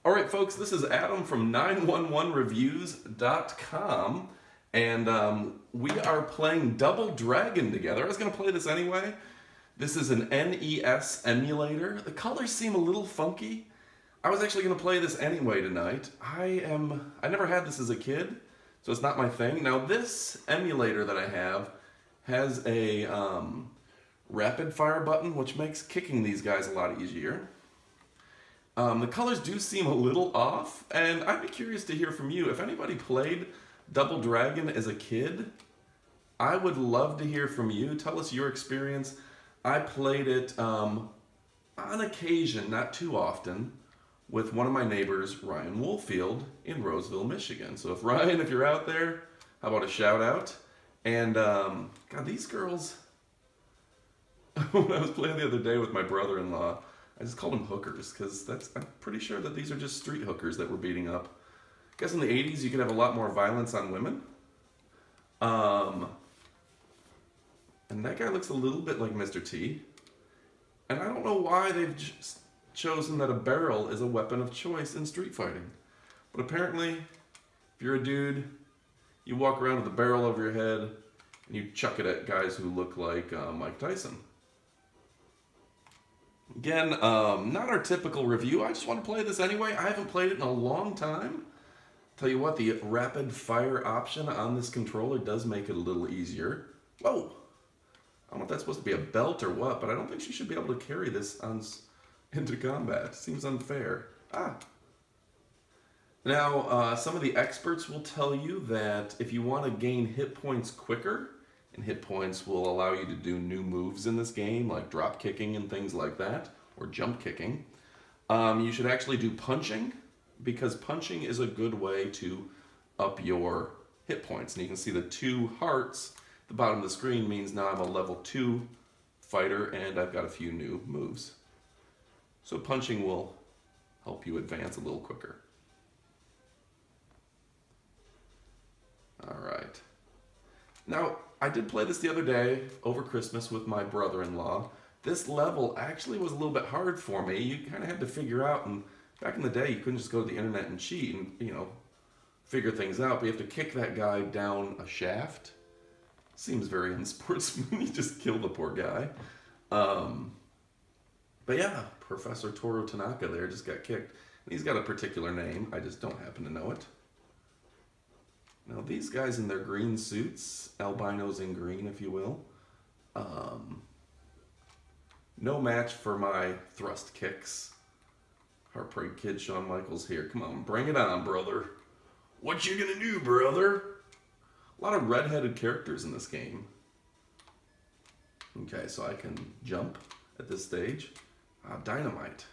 Alright folks, this is Adam from 911reviews.com, and we are playing Double Dragon together. I was going to play this anyway. This is an NES emulator. The colors seem a little funky. I was actually going to play this anyway tonight. I never had this as a kid, so it's not my thing. Now this emulator that I have has a rapid fire button, which makes kicking these guys a lot easier. The colors do seem a little off, and I'd be curious to hear from you. If anybody played Double Dragon as a kid, I would love to hear from you. Tell us your experience. I played it on occasion, not too often, with one of my neighbors, Ryan Woolfield, in Roseville, Michigan. So if Ryan, if you're out there, how about a shout out? And God, these girls, when I was playing the other day with my brother-in-law, I just called them hookers, because I'm pretty sure that these are just street hookers that we're beating up. I guess in the 80s you could have a lot more violence on women. And that guy looks a little bit like Mr. T. And I don't know why they've just chosen that a barrel is a weapon of choice in street fighting. But apparently, if you're a dude, you walk around with a barrel over your head, and you chuck it at guys who look like Mike Tyson. Again, not our typical review. I just want to play this anyway. I haven't played it in a long time. Tell you what, the rapid fire option on this controller does make it a little easier. Whoa! I don't know if that's supposed to be a belt or what, but I don't think she should be able to carry this into combat. Seems unfair. Now, some of the experts will tell you that if you want to gain hit points quicker, and hit points will allow you to do new moves in this game, like drop kicking and things like that, or jump kicking. You should actually do punching, because punching is a good way to up your hit points. And you can see the 2 hearts at the bottom of the screen means now I'm a level 2 fighter and I've got a few new moves. So punching will help you advance a little quicker. Alright. Now, I did play this the other day over Christmas with my brother-in-law. This level actually was a little bit hard for me. You kind of had to figure out, and back in the day you couldn't just go to the internet and cheat and, you know, figure things out, but you have to kick that guy down a shaft. Seems very unsportsmanly. You just kill the poor guy. But yeah, Professor Toru Tanaka there just got kicked. And he's got a particular name, I just don't happen to know it. Now these guys in their green suits, albinos in green if you will, no match for my thrust kicks. Heartbreak Kid Shawn Michaels here. Come on, bring it on, brother. What you gonna do, brother? A lot of red-headed characters in this game. Okay, so I can jump at this stage. Dynamite.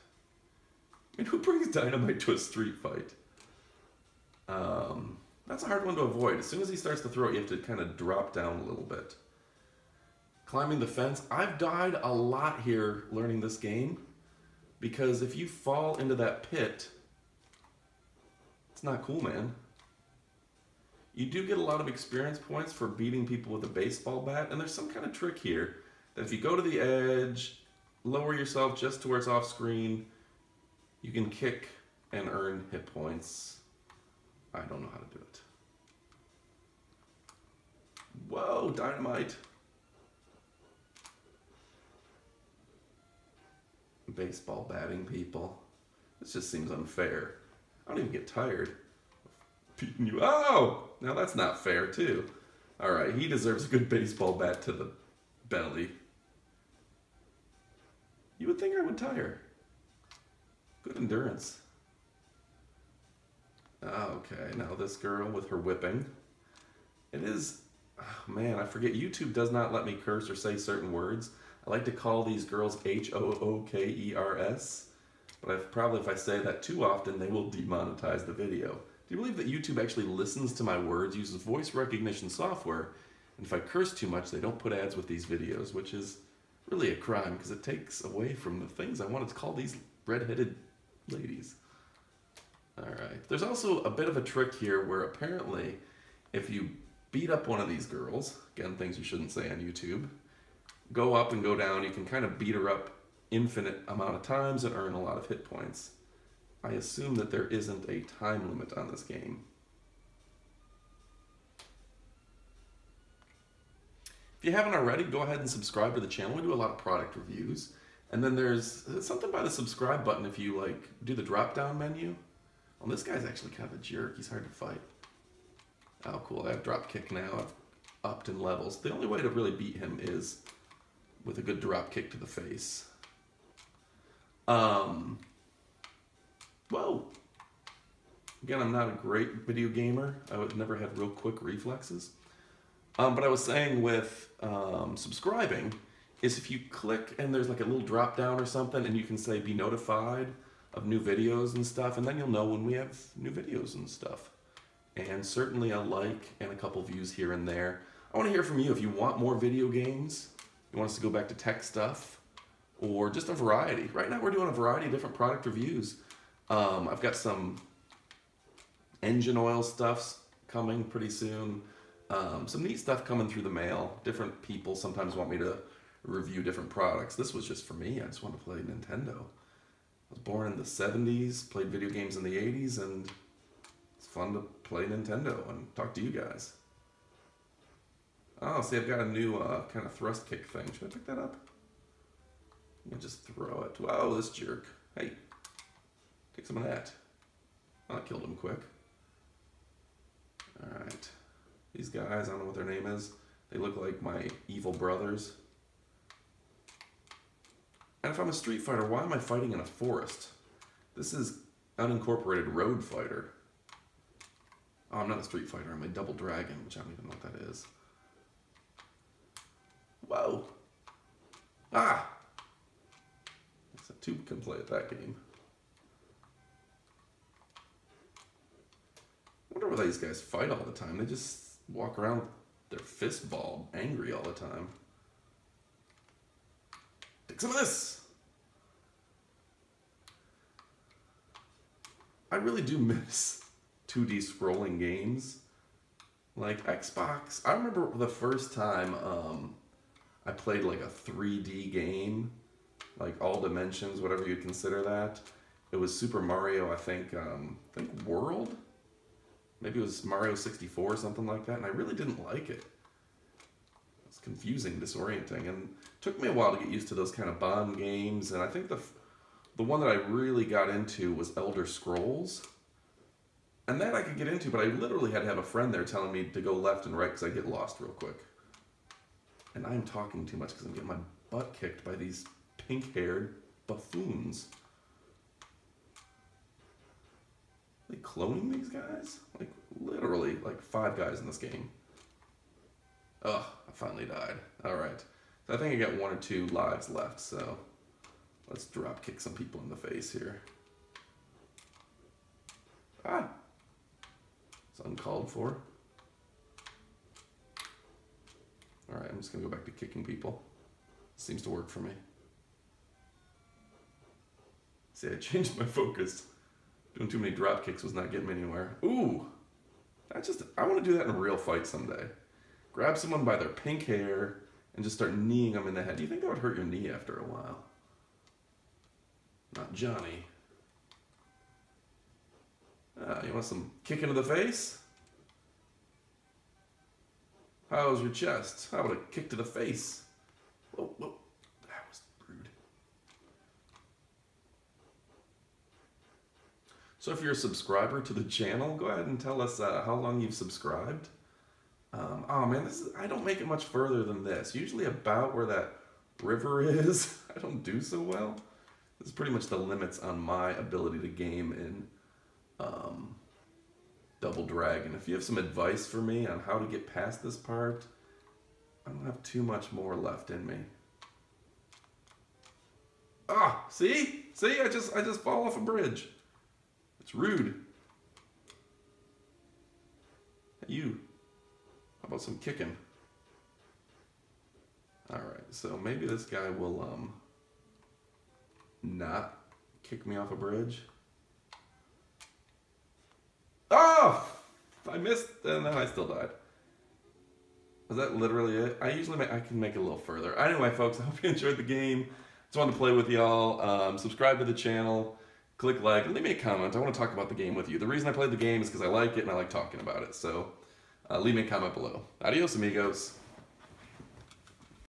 I mean, who brings dynamite to a street fight? That's a hard one to avoid. As soon as he starts to throw it, you have to kind of drop down a little bit. Climbing the fence. I've died a lot here learning this game, because if you fall into that pit, it's not cool, man. You do get a lot of experience points for beating people with a baseball bat, and there's some kind of trick here that if you go to the edge, lower yourself just to where it's off screen, you can kick and earn hit points. I don't know how to do it. Whoa, dynamite. Baseball batting people. This just seems unfair. I don't even get tired of beating you. Oh! Now that's not fair too. Alright, he deserves a good baseball bat to the belly. You would think I would tire. Good endurance. Okay, now this girl with her whipping. It is, oh man, I forget, YouTube does not let me curse or say certain words. I like to call these girls H-O-O-K-E-R-S, but probably if I say that too often, they will demonetize the video. Do you believe that YouTube actually listens to my words, uses voice recognition software, and if I curse too much, they don't put ads with these videos, which is really a crime, because it takes away from the things I wanted to call these red-headed ladies. Alright, there's also a bit of a trick here where apparently if you beat up one of these girls, again things you shouldn't say on YouTube, go up and go down, you can kind of beat her up infinite amount of times and earn a lot of hit points. I assume that there isn't a time limit on this game. If you haven't already, go ahead and subscribe to the channel. We do a lot of product reviews. And then there's something by the subscribe button if you like do the drop-down menu. Well, this guy's actually kind of a jerk. He's hard to fight. Oh, cool. I have drop kick now. I've upped in levels. The only way to really beat him is with a good drop kick to the face. Whoa. Again, I'm not a great video gamer. I never had real quick reflexes. But I was saying with subscribing is if you click and there's like a little drop down or something and you can say be notified of new videos and stuff, and then you'll know when we have new videos and stuff. And certainly a like and a couple views here and there. I want to hear from you if you want more video games, you want us to go back to tech stuff, or just a variety. Right now we're doing a variety of different product reviews. I've got some engine oil stuffs coming pretty soon. Some neat stuff coming through the mail. Different people sometimes want me to review different products. This was just for me. I just wanted to play Nintendo. I was born in the 70s, played video games in the 80s, and it's fun to play Nintendo and talk to you guys. Oh, see, I've got a new kind of thrust kick thing. Should I pick that up? You just throw it. Whoa, this jerk. Hey, take some of that. Oh, I killed him quick. Alright. These guys, I don't know what their name is. They look like my evil brothers. And if I'm a Street Fighter, why am I fighting in a forest? This is unincorporated road fighter. Oh, I'm not a Street Fighter. I'm a Double Dragon, which I don't even know what that is. Whoa! Ah! So two can play at that game. I wonder why these guys fight all the time. They just walk around with their fist ball, angry all the time. Take some of this! I really do miss 2D scrolling games. Like Xbox. I remember the first time I played like a 3D game, like all dimensions, whatever you'd consider that. It was Super Mario, I think World? Maybe it was Mario 64 or something like that, and I really didn't like it. It was confusing, disorienting, and it took me a while to get used to those kind of Bond games, and I think the one that I really got into was Elder Scrolls. And that I could get into, but I literally had to have a friend there telling me to go left and right because I get lost real quick. And I'm talking too much because I'm getting my butt kicked by these pink-haired buffoons. Are they cloning these guys? Like, literally, like 5 guys in this game. Ugh, I finally died. Alright. So I think I got 1 or 2 lives left, so let's drop kick some people in the face here. Ah! It's uncalled for. Alright, I'm just gonna go back to kicking people. Seems to work for me. See, I changed my focus. Doing too many drop kicks was not getting me anywhere. Ooh! I want to do that in a real fight someday. Grab someone by their pink hair and just start kneeing them in the head. Do you think that would hurt your knee after a while? Not Johnny. You want some kick into the face? How's your chest? How about a kick to the face? Whoa, whoa. That was rude. So if you're a subscriber to the channel, go ahead and tell us how long you've subscribed. Oh man, I don't make it much further than this. Usually about where that river is, I don't do so well. This is pretty much the limits on my ability to game in Double Dragon. If you have some advice for me on how to get past this part, I don't have too much more left in me. Ah, see? See, I just fall off a bridge. It's rude. Hey, you. How about some kicking? Alright, so maybe this guy will not kick me off a bridge. Oh! I missed, and then I still died. Is that literally it? I can make it a little further. Anyway, folks, I hope you enjoyed the game. Just wanted to play with y'all. Subscribe to the channel. click like, and leave me a comment. I want to talk about the game with you. The reason I played the game is because I like it and I like talking about it. So leave me a comment below. Adios, amigos.